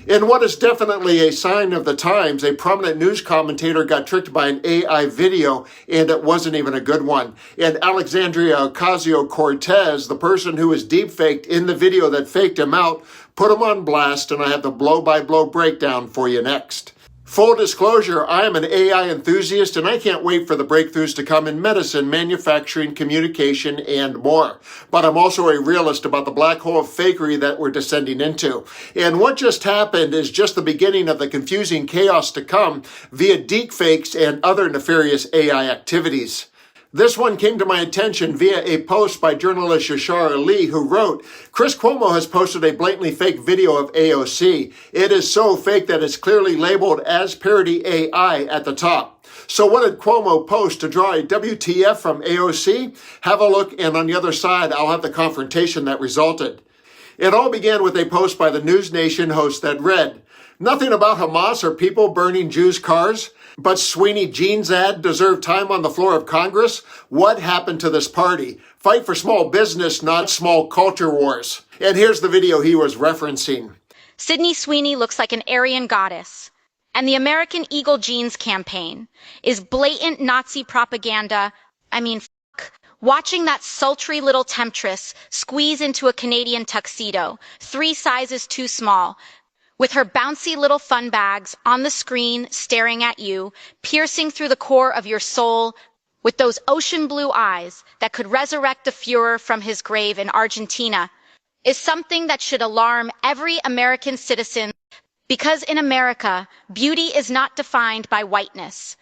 In what is definitely a sign of the times, a prominent news commentator got tricked by an AI video, and it wasn't even a good one. And Alexandria Ocasio-Cortez, the person who was deepfaked in the video that faked him out, put him on blast, and I have the blow-by-blow breakdown for you next. Full disclosure, I am an AI enthusiast, and I can't wait for the breakthroughs to come in medicine, manufacturing, communication, and more. But I'm also a realist about the black hole of fakery that we're descending into. And what just happened is just the beginning of the confusing chaos to come via deepfakes and other nefarious AI activities. This one came to my attention via a post by journalist Yashar Ali, who wrote, Chris Cuomo has posted a blatantly fake video of AOC. It is so fake that it's clearly labeled as parody AI at the top. So what did Cuomo post to draw a WTF from AOC? Have a look, and on the other side, I'll have the confrontation that resulted. It all began with a post by the News Nation host that read, nothing about Hamas or people burning Jews' cars, but Sweeney Jean's ad deserved time on the floor of Congress? What happened to this party? Fight for small business, not small culture wars. And here's the video he was referencing. Sydney Sweeney looks like an Aryan goddess. And the American Eagle Jeans campaign is blatant Nazi propaganda. Watching that sultry little temptress squeeze into a Canadian tuxedo, 3 sizes too small, with her bouncy little fun bags on the screen staring at you, piercing through the core of your soul with those ocean blue eyes that could resurrect the Führer from his grave in Argentina, is something that should alarm every American citizen, because in America, beauty is not defined by whiteness.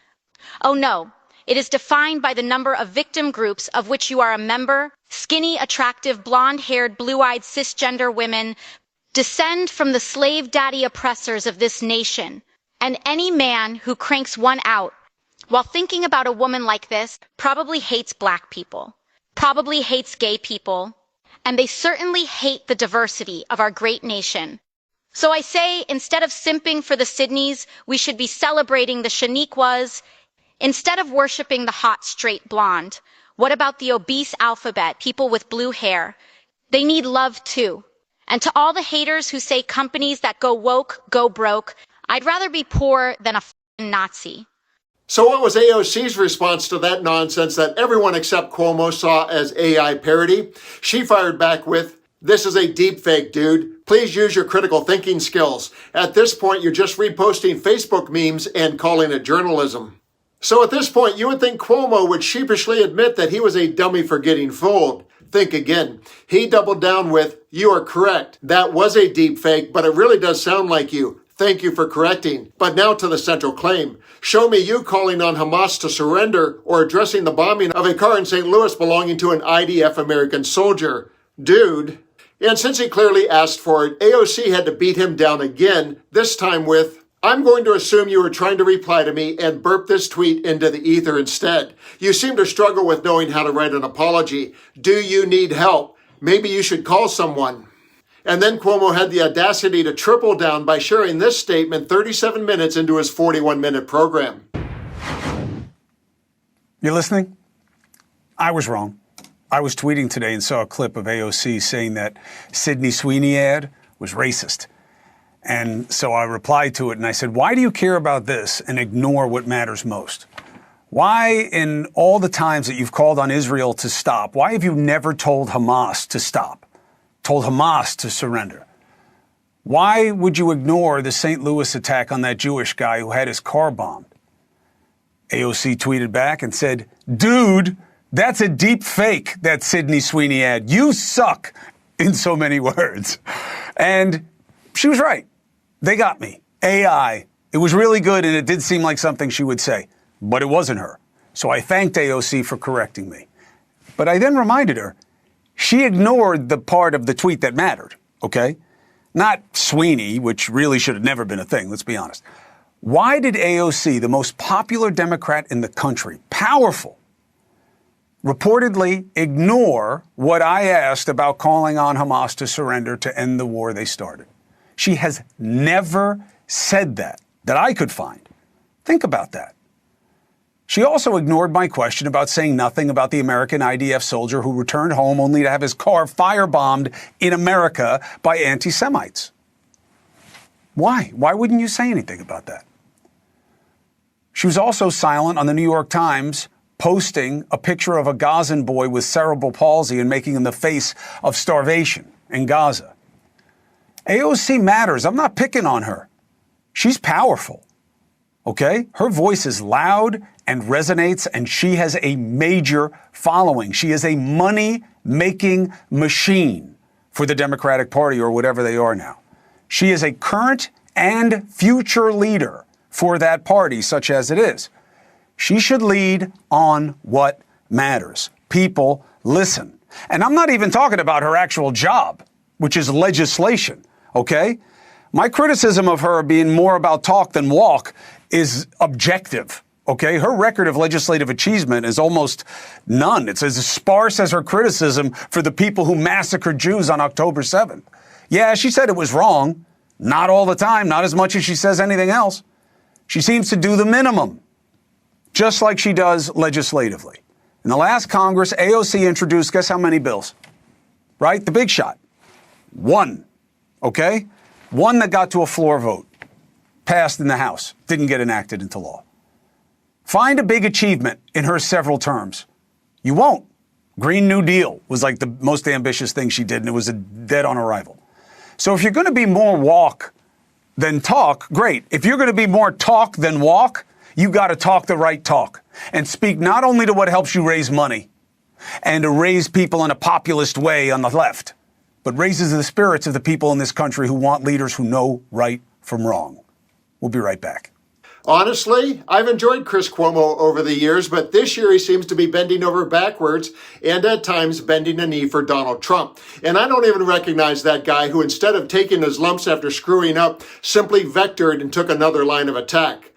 Oh no, it is defined by the number of victim groups of which you are a member. Skinny, attractive, blonde-haired, blue-eyed cisgender women descend from the slave daddy oppressors of this nation, and any man who cranks one out while thinking about a woman like this probably hates black people, probably hates gay people, and they certainly hate the diversity of our great nation. So I say, instead of simping for the Sydneys, we should be celebrating the Shaniquas. Instead of worshiping the hot, straight blonde, what about the obese alphabet, people with blue hair? They need love too. And to all the haters who say companies that go woke, go broke, I'd rather be poor than a f***ing Nazi. So what was AOC's response to that nonsense that everyone except Cuomo saw as AI parody? She fired back with, this is a deep fake, dude. Please use your critical thinking skills. At this point, you're just reposting Facebook memes and calling it journalism. So at this point, you would think Cuomo would sheepishly admit that he was a dummy for getting fooled. Think again. He doubled down with, you are correct. That was a deep fake, but it really does sound like you. Thank you for correcting. But now to the central claim. Show me you calling on Hamas to surrender or addressing the bombing of a car in St. Louis belonging to an IDF American soldier. Dude. And since he clearly asked for it, AOC had to beat him down again, this time with, I'm going to assume you were trying to reply to me and burp this tweet into the ether instead. You seem to struggle with knowing how to write an apology. Do you need help? Maybe you should call someone. And then Cuomo had the audacity to triple down by sharing this statement 37 minutes into his 41-minute program. You listening? I was wrong. I was tweeting today and saw a clip of AOC saying that Sydney Sweeney ad was racist. And so I replied to it and I said, why do you care about this and ignore what matters most? Why, in all the times that you've called on Israel to stop, why have you never told Hamas to stop, told Hamas to surrender? Why would you ignore the St. Louis attack on that Jewish guy who had his car bombed? AOC tweeted back and said, dude, that's a deep fake, that Sydney Sweeney ad. You suck, in so many words. And she was right. They got me. AI. It was really good, and it did seem like something she would say, but it wasn't her. So I thanked AOC for correcting me. But I then reminded her, she ignored the part of the tweet that mattered, okay? Not Sweeney, which really should have never been a thing, let's be honest. Why did AOC, the most popular Democrat in the country, powerful, reportedly ignore what I asked about calling on Hamas to surrender to end the war they started? She has never said that I could find. Think about that. She also ignored my question about saying nothing about the American IDF soldier who returned home only to have his car firebombed in America by anti-Semites. Why? Why wouldn't you say anything about that? She was also silent on the New York Times posting a picture of a Gazan boy with cerebral palsy and making him the face of starvation in Gaza. AOC matters. I'm not picking on her. She's powerful. Okay? Her voice is loud and resonates, and she has a major following. She is a money-making machine for the Democratic Party, or whatever they are now. She is a current and future leader for that party, such as it is. She should lead on what matters. People listen. And I'm not even talking about her actual job, which is legislation, okay? My criticism of her being more about talk than walk is objective, okay? Her record of legislative achievement is almost none. It's as sparse as her criticism for the people who massacred Jews on October 7th. Yeah, she said it was wrong. Not all the time, not as much as she says anything else. She seems to do the minimum, just like she does legislatively. In the last Congress, AOC introduced, guess how many bills? Right? The big shot. One. Okay? One that got to a floor vote. Passed in the House. Didn't get enacted into law. Find a big achievement in her several terms. You won't. Green New Deal was like the most ambitious thing she did, and it was dead on arrival. So if you're going to be more walk than talk, great. If you're going to be more talk than walk, you got to talk the right talk and speak not only to what helps you raise money and to raise people in a populist way on the left, but raises the spirits of the people in this country who want leaders who know right from wrong. We'll be right back. Honestly, I've enjoyed Chris Cuomo over the years, but this year he seems to be bending over backwards and at times bending a knee for Donald Trump. And I don't even recognize that guy who, instead of taking his lumps after screwing up, simply vectored and took another line of attack.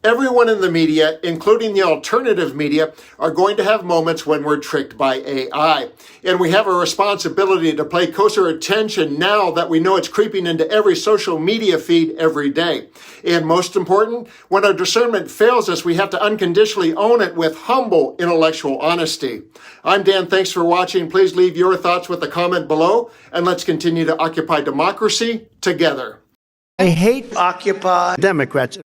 Everyone in the media, including the alternative media, are going to have moments when we're tricked by AI. And we have a responsibility to pay closer attention now that we know it's creeping into every social media feed every day. And most important, when our discernment fails us, we have to unconditionally own it with humble intellectual honesty. I'm Dan. Thanks for watching. Please leave your thoughts with a comment below, and let's continue to occupy democracy together. I hate Occupy Democrats.